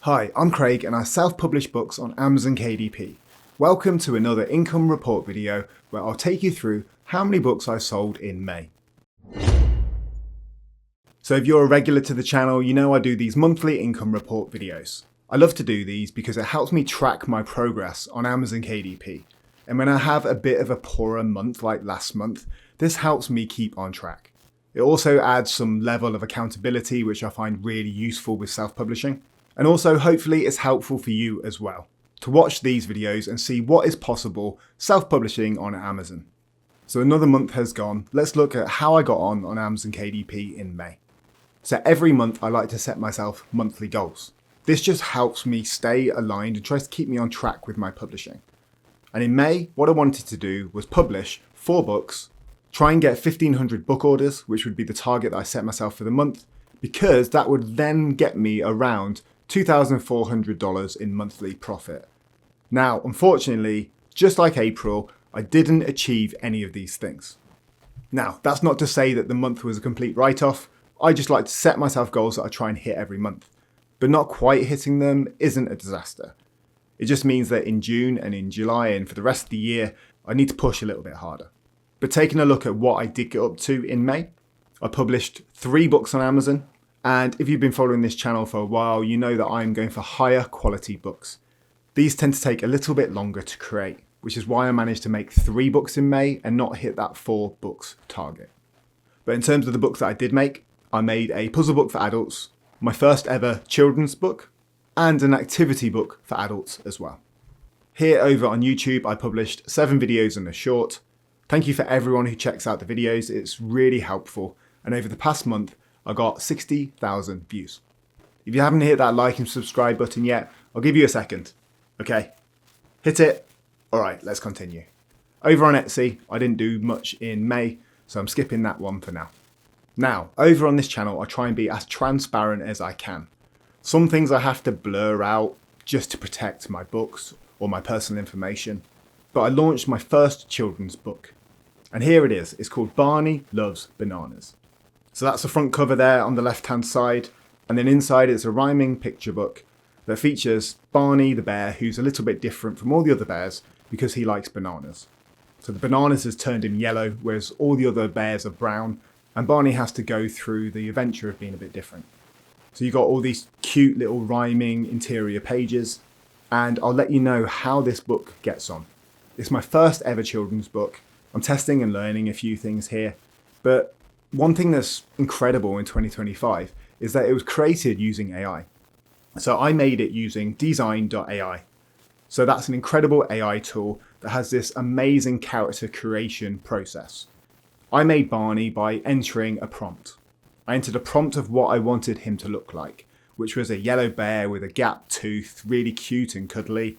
Hi, I'm Craig and I self-publish books on Amazon KDP. Welcome to another income report video where I'll take you through how many books I sold in May. So if you're a regular to the channel, you know I do these monthly income report videos. I love to do these because it helps me track my progress on Amazon KDP. And when I have a bit of a poorer month like last month, this helps me keep on track. It also adds some level of accountability, which I find really useful with self-publishing. And also, hopefully, it's helpful for you as well to watch these videos and see what is possible self-publishing on Amazon. So another month has gone. Let's look at how I got on Amazon KDP in May. So every month I like to set myself monthly goals. This just helps me stay aligned and tries to keep me on track with my publishing. And in May, what I wanted to do was publish 4 books, try and get 1,500 book orders, which would be the target that I set myself for the month, because that would then get me around $2,400 in monthly profit. Now, unfortunately, just like April, I didn't achieve any of these things. Now, that's not to say that the month was a complete write-off. I just like to set myself goals that I try and hit every month. But not quite hitting them isn't a disaster. It just means that in June and in July and for the rest of the year, I need to push a little bit harder. But taking a look at what I did get up to in May, I published 3 books on Amazon. And if you've been following this channel for a while, you know that I'm going for higher quality books. These tend to take a little bit longer to create, which is why I managed to make 3 books in May and not hit that 4 books target. But in terms of the books that I did make, I made a puzzle book for adults, my first ever children's book, and an activity book for adults as well. Here over on YouTube, I published 7 videos and a short. Thank you for everyone who checks out the videos. It's really helpful. And over the past month, I got 60,000 views. If you haven't hit that like and subscribe button yet, I'll give you a second. Okay, hit it. All right, let's continue. Over on Etsy, I didn't do much in May, so I'm skipping that one for now. Now, over on this channel, I try and be as transparent as I can. Some things I have to blur out just to protect my books or my personal information. But I launched my first children's book. And here it is. It's called Barney Loves Bananas. So that's the front cover there on the left-hand side. And then inside it's a rhyming picture book that features Barney the bear, who's a little bit different from all the other bears because he likes bananas. So the bananas has turned him yellow, whereas all the other bears are brown. And Barney has to go through the adventure of being a bit different. So you've got all these cute little rhyming interior pages. And I'll let you know how this book gets on. It's my first ever children's book. I'm testing and learning a few things here. But one thing that's incredible in 2025 is that it was created using AI. So I made it using design.ai. So that's an incredible AI tool that has this amazing character creation process. I made Barney by entering a prompt. I entered a prompt of what I wanted him to look like, which was a yellow bear with a gap tooth, really cute and cuddly.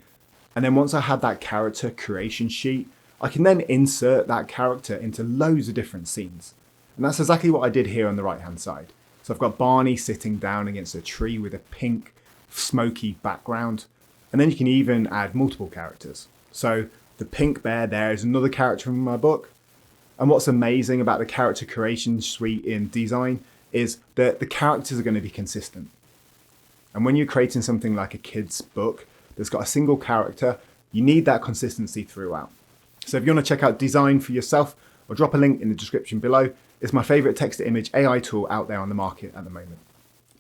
And then once I had that character creation sheet, I can then insert that character into loads of different scenes. And that's exactly what I did here on the right hand side. So I've got Barney sitting down against a tree with a pink smoky background. And then you can even add multiple characters. So the pink bear there is another character from my book. And what's amazing about the character creation suite in design is that the characters are going to be consistent. And when you're creating something like a kid's book that's got a single character, you need that consistency throughout. So if you want to check out design for yourself, I'll drop a link in the description below. It's my favorite text-to-image AI tool out there on the market at the moment.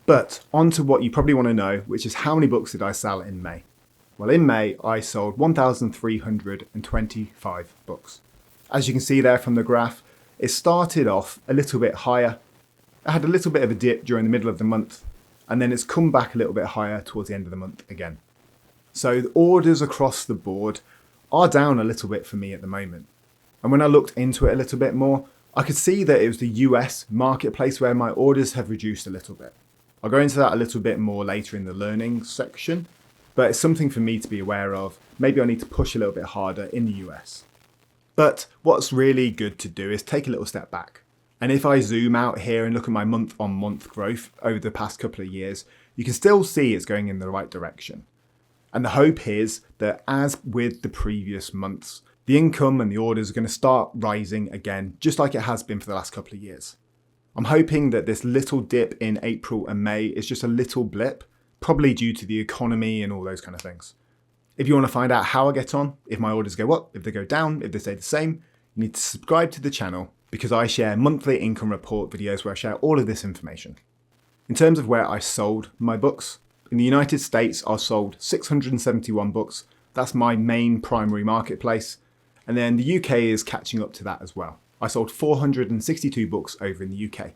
But on to what you probably want to know, which is how many books did I sell in May? Well, in May, I sold 1,325 books. As you can see there from the graph, it started off a little bit higher. I had a little bit of a dip during the middle of the month, and then it's come back a little bit higher towards the end of the month again. So the orders across the board are down a little bit for me at the moment. And when I looked into it a little bit more, I could see that it was the US marketplace where my orders have reduced a little bit. I'll go into that a little bit more later in the learning section, but it's something for me to be aware of. Maybe I need to push a little bit harder in the US. But what's really good to do is take a little step back. And if I zoom out here and look at my month-on-month growth over the past couple of years, you can still see it's going in the right direction. And the hope is that as with the previous months, the income and the orders are going to start rising again, just like it has been for the last couple of years. I'm hoping that this little dip in April and May is just a little blip, probably due to the economy and all those kind of things. If you want to find out how I get on, if my orders go up, if they go down, if they stay the same, you need to subscribe to the channel because I share monthly income report videos where I share all of this information. In terms of where I sold my books, in the United States, I sold 671 books. That's my main primary marketplace. And then the UK is catching up to that as well. I sold 462 books over in the UK.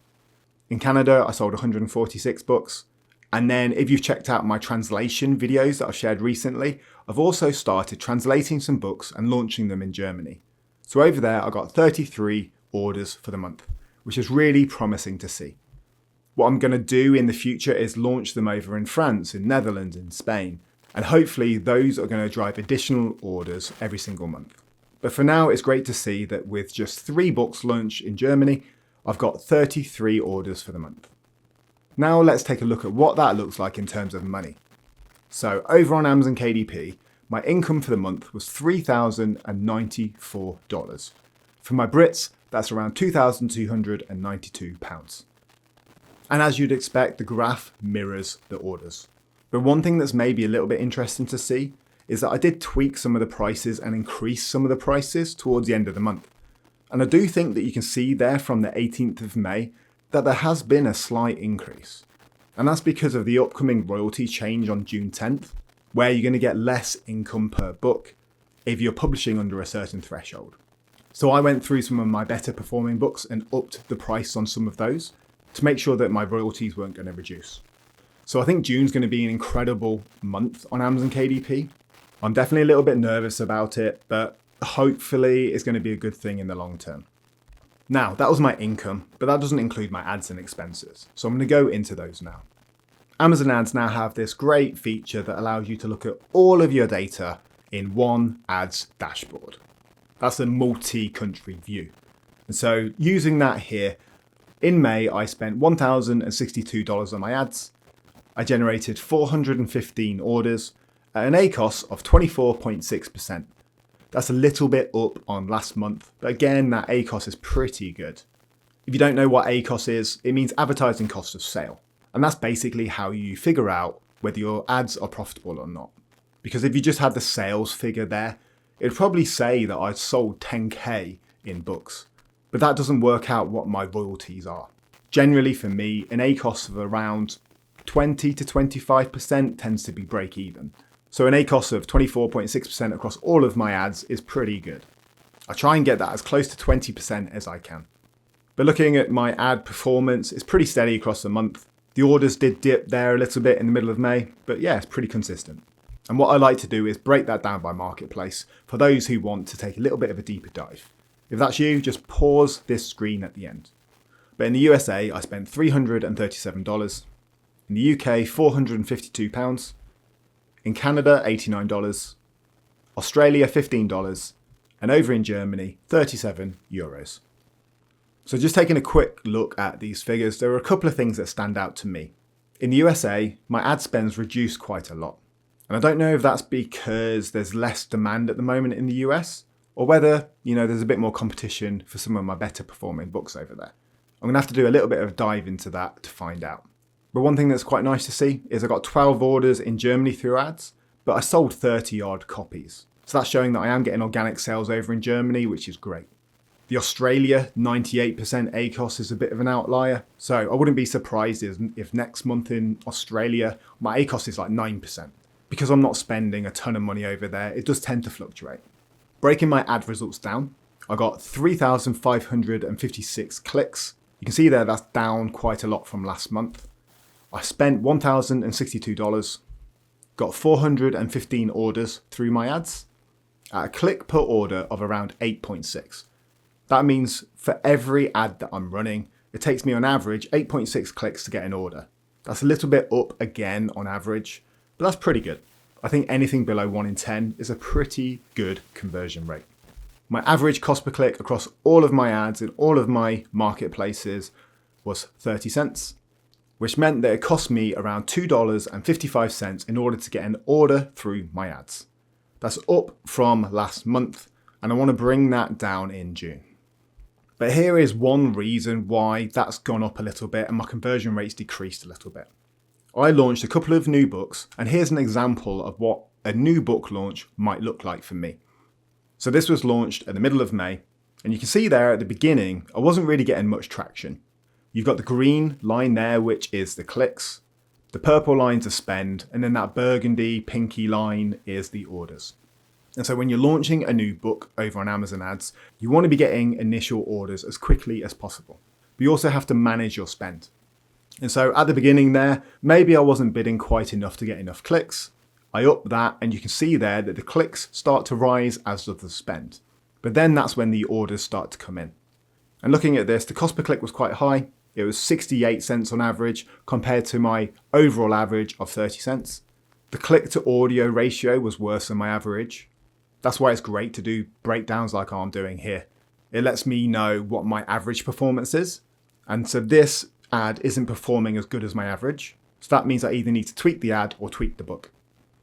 In Canada, I sold 146 books. And then if you've checked out my translation videos that I've shared recently, I've also started translating some books and launching them in Germany. So over there, I got 33 orders for the month, which is really promising to see. What I'm going to do in the future is launch them over in France, in Netherlands, in Spain. And hopefully those are going to drive additional orders every single month. But for now, it's great to see that with just 3 books launched in Germany, I've got 33 orders for the month. Now let's take a look at what that looks like in terms of money. So over on Amazon KDP, my income for the month was $3,094. For my Brits, that's around £2,292. And as you'd expect, the graph mirrors the orders. But one thing that's maybe a little bit interesting to see is that I did tweak some of the prices and increase some of the prices towards the end of the month. And I do think that you can see there from the 18th of May that there has been a slight increase. And that's because of the upcoming royalty change on June 10th, where you're going to get less income per book if you're publishing under a certain threshold. So I went through some of my better performing books and upped the price on some of those to make sure that my royalties weren't going to reduce. So I think June's going to be an incredible month on Amazon KDP. I'm definitely a little bit nervous about it, but hopefully it's going to be a good thing in the long term. Now, that was my income, but that doesn't include my ads and expenses. So I'm going to go into those now. Amazon ads now have this great feature that allows you to look at all of your data in one ads dashboard. That's a multi-country view. And so using that here, in May, I spent $1,062 on my ads. I generated 415 orders at an ACOS of 24.6%. That's a little bit up on last month, but again, that ACOS is pretty good. If you don't know what ACOS is, it means advertising cost of sale. And that's basically how you figure out whether your ads are profitable or not. Because if you just had the sales figure there, it'd probably say that I sold 10K in books. But that doesn't work out what my royalties are. Generally for me, an ACOS of around 20 to 25% tends to be break even. So an ACOS of 24.6% across all of my ads is pretty good. I try and get that as close to 20% as I can. But looking at my ad performance, it's pretty steady across the month. The orders did dip there a little bit in the middle of May, but yeah, it's pretty consistent. And what I like to do is break that down by marketplace for those who want to take a little bit of a deeper dive. If that's you, just pause this screen at the end. But in the USA, I spent $337. In the UK, £452. In Canada, $89, Australia, $15, and over in Germany, €37. So just taking a quick look at these figures, there are a couple of things that stand out to me. In the USA, my ad spend's reduced quite a lot. And I don't know if that's because there's less demand at the moment in the US, or whether, there's a bit more competition for some of my better performing books over there. I'm going to have to do a little bit of a dive into that to find out. But one thing that's quite nice to see is I got 12 orders in Germany through ads, but I sold 30 odd copies. So that's showing that I am getting organic sales over in Germany, which is great. The Australia 98% ACOS is a bit of an outlier. So I wouldn't be surprised if next month in Australia, my ACOS is like 9%. Because I'm not spending a ton of money over there, it does tend to fluctuate. Breaking my ad results down, I got 3,556 clicks. You can see there that's down quite a lot from last month. I spent $1,062, got 415 orders through my ads at a click per order of around 8.6. That means for every ad that I'm running, it takes me on average 8.6 clicks to get an order. That's a little bit up again on average, but that's pretty good. I think anything below 1 in 10 is a pretty good conversion rate. My average cost per click across all of my ads in all of my marketplaces was 30 cents. Which meant that it cost me around $2.55 in order to get an order through my ads. That's up from last month, and I want to bring that down in June. But here is one reason why that's gone up a little bit and my conversion rates decreased a little bit. I launched a couple of new books, and here's an example of what a new book launch might look like for me. So this was launched in the middle of May, and you can see there at the beginning, I wasn't really getting much traction. You've got the green line there, which is the clicks, the purple line's a spend, and then that burgundy, pinky line is the orders. And so when you're launching a new book over on Amazon ads, you want to be getting initial orders as quickly as possible. But you also have to manage your spend. And so at the beginning there, maybe I wasn't bidding quite enough to get enough clicks. I upped that, and you can see there that the clicks start to rise as does the spend. But then that's when the orders start to come in. And looking at this, the cost per click was quite high. It was 68 cents on average compared to my overall average of 30 cents. The click to audio ratio was worse than my average. That's why it's great to do breakdowns like I'm doing here. It lets me know what my average performance is. And so this ad isn't performing as good as my average. So that means I either need to tweak the ad or tweak the book.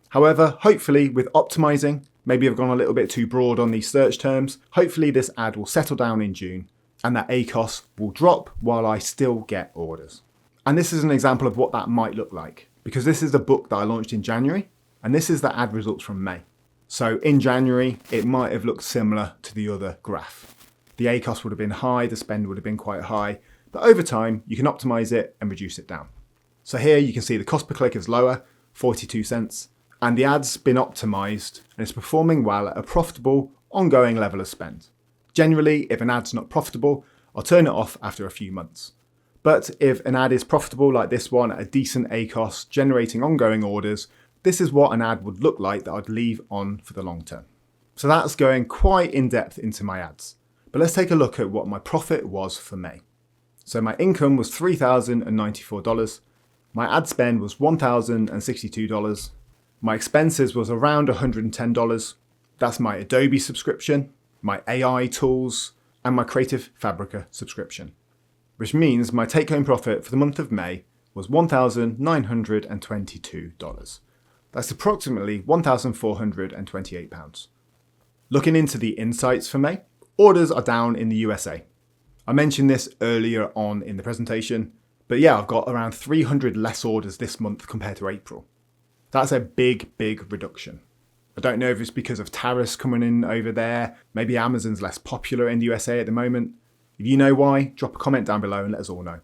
However, hopefully with optimizing, maybe I've gone a little bit too broad on these search terms. Hopefully this ad will settle down in June and that ACOS will drop while I still get orders. And this is an example of what that might look like, because this is a book that I launched in January and this is the ad results from May. So in January, it might have looked similar to the other graph. The ACOS would have been high, the spend would have been quite high, but over time you can optimize it and reduce it down. So here you can see the cost per click is lower, 42 cents, and the ad's been optimized and it's performing well at a profitable, ongoing level of spend. Generally, if an ad's not profitable, I'll turn it off after a few months. But if an ad is profitable like this one at a decent ACOS, generating ongoing orders, this is what an ad would look like that I'd leave on for the long term. So that's going quite in depth into my ads. But let's take a look at what my profit was for May. So my income was $3,094. My ad spend was $1,062. My expenses was around $110. That's my Adobe subscription, my AI tools, and my Creative Fabrica subscription. Which means my take-home profit for the month of May was $1,922. That's approximately £1,428. Looking into the insights for May, orders are down in the USA. I mentioned this earlier on in the presentation, but yeah, I've got around 300 less orders this month compared to April. That's a big reduction. I don't know if it's because of tariffs coming in over there. Maybe Amazon's less popular in the USA at the moment. If you know why, drop a comment down below and let us all know.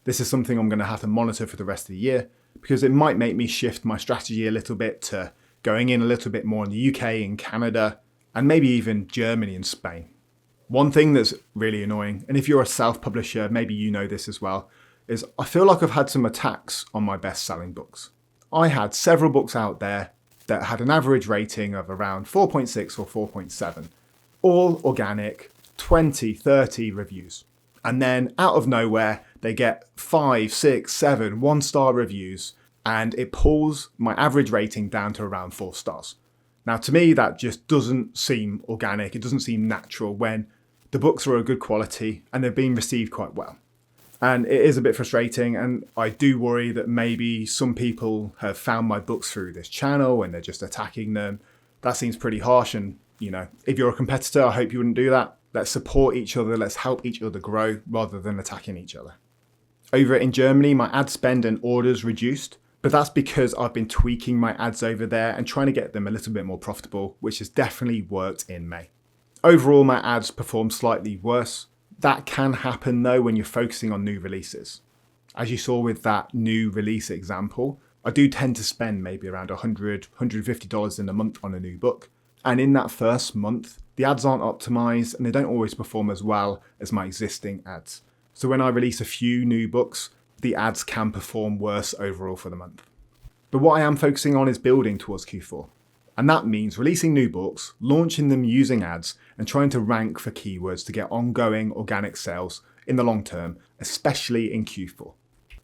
This is something I'm going to have to monitor for the rest of the year because it might make me shift my strategy a little bit to going in a little bit more in the UK and Canada and maybe even Germany and Spain. One thing that's really annoying, and if you're a self-publisher, maybe you know this as well, is I feel like I've had some attacks on my best-selling books. I had several books out there that had an average rating of around 4.6 or 4.7, all organic, 20, 30 reviews. And then out of nowhere, they get 5, 6, 7 one-star reviews, and it pulls my average rating down to around 4 stars. Now, to me, that just doesn't seem organic. It doesn't seem natural when the books are of good quality and they're being received quite well. And it is a bit frustrating, and I do worry that maybe some people have found my books through this channel and they're just attacking them. That seems pretty harsh, and if you're a competitor, I hope you wouldn't do that. Let's support each other, let's help each other grow rather than attacking each other. Over in Germany, my ad spend and orders reduced, but that's because I've been tweaking my ads over there and trying to get them a little bit more profitable, which has definitely worked in May. Overall, my ads performed slightly worse. That can happen though when you're focusing on new releases. As you saw with that new release example, I do tend to spend maybe around $100, $150 in a month on a new book. And in that first month, the ads aren't optimized and they don't always perform as well as my existing ads. So when I release a few new books, the ads can perform worse overall for the month. But what I am focusing on is building towards Q4. And that means releasing new books, launching them using ads, and trying to rank for keywords to get ongoing organic sales in the long term, especially in Q4.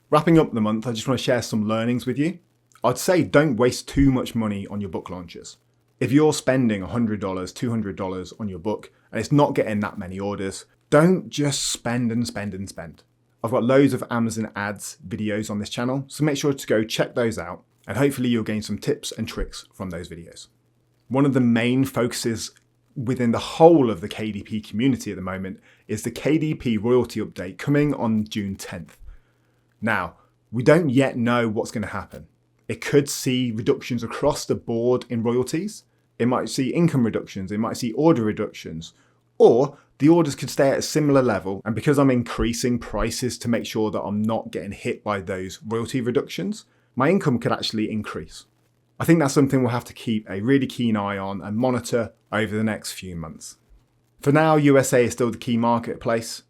Wrapping up the month, I just want to share some learnings with you. I'd say don't waste too much money on your book launches. If you're spending $100, $200 on your book and it's not getting that many orders, don't just spend and spend and spend. I've got loads of Amazon ads videos on this channel, so make sure to go check those out, and hopefully you'll gain some tips and tricks from those videos. One of the main focuses within the whole of the KDP community at the moment is the KDP royalty update coming on June 10th. Now, We don't yet know what's going to happen. It could see reductions across the board in royalties. It might see income reductions. It might see order reductions. Or the orders could stay at a similar level. And because I'm increasing prices to make sure that I'm not getting hit by those royalty reductions, my income could actually increase. I think that's something we'll have to keep a really keen eye on and monitor over the next few months. For now, USA is still the key marketplace,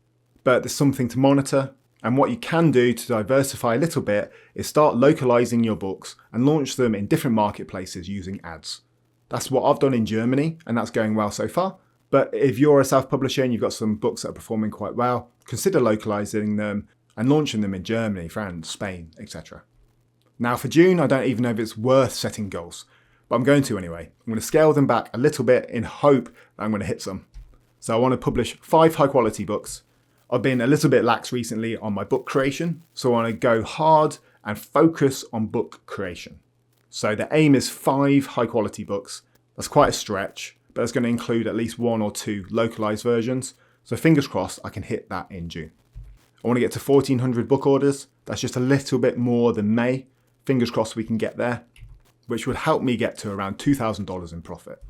but there's something to monitor. And what you can do to diversify a little bit is start localizing your books and launch them in different marketplaces using ads. That's what I've done in Germany, and that's going well so far. But if you're a self-publisher and you've got some books that are performing quite well, consider localizing them and launching them in Germany, France, Spain, etc. Now for June, I don't even know if it's worth setting goals, but I'm going to anyway. I'm going to scale them back a little bit in hope that I'm going to hit some. So I want to publish 5 high quality books. I've been a little bit lax recently on my book creation, so I want to go hard and focus on book creation. So the aim is 5 high quality books. That's quite a stretch, but it's going to include at least 1 or 2 localized versions. So fingers crossed I can hit that in June. I want to get to 1,400 book orders. That's just a little bit more than May. Fingers crossed we can get there, which would help me get to around $2,000 in profit.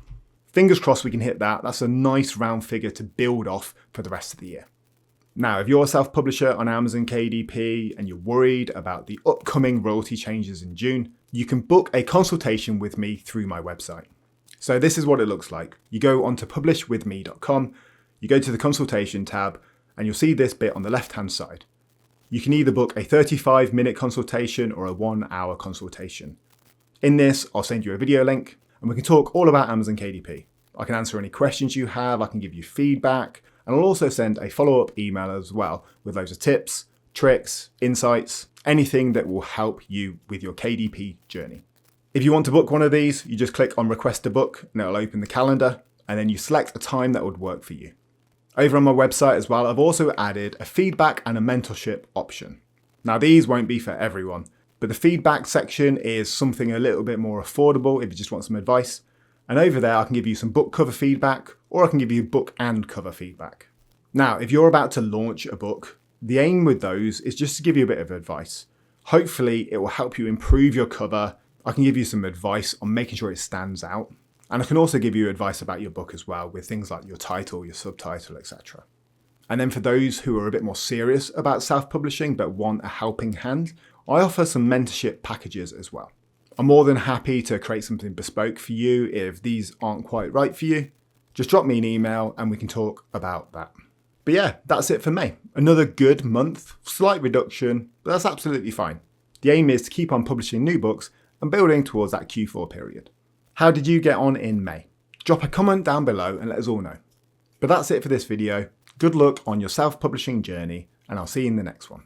Fingers crossed we can hit that. That's a nice round figure to build off for the rest of the year. Now, if you're a self-publisher on Amazon KDP and you're worried about the upcoming royalty changes in June, you can book a consultation with me through my website. So this is what it looks like. You go onto publishwithme.com, you go to the consultation tab, and you'll see this bit on the left-hand side. You can either book a 35-minute consultation or a 1-hour consultation. In this, I'll send you a video link, and we can talk all about Amazon KDP. I can answer any questions you have, I can give you feedback, and I'll also send a follow-up email as well with loads of tips, tricks, insights, anything that will help you with your KDP journey. If you want to book one of these, you just click on request to book and it'll open the calendar, and then you select a time that would work for you. Over on my website as well, I've also added a feedback and a mentorship option. Now these won't be for everyone, but the feedback section is something a little bit more affordable if you just want some advice. And over there, I can give you some book cover feedback, or I can give you book and cover feedback. Now, if you're about to launch a book, the aim with those is just to give you a bit of advice. Hopefully, it will help you improve your cover. I can give you some advice on making sure it stands out. And I can also give you advice about your book as well, with things like your title, your subtitle, etc. And then for those who are a bit more serious about self-publishing but want a helping hand, I offer some mentorship packages as well. I'm more than happy to create something bespoke for you if these aren't quite right for you. Just drop me an email and we can talk about that. But yeah, that's it for May. Another good month, slight reduction, but that's absolutely fine. The aim is to keep on publishing new books and building towards that Q4 period. How did you get on in May? Drop a comment down below and let us all know. But that's it for this video. Good luck on your self-publishing journey, and I'll see you in the next one.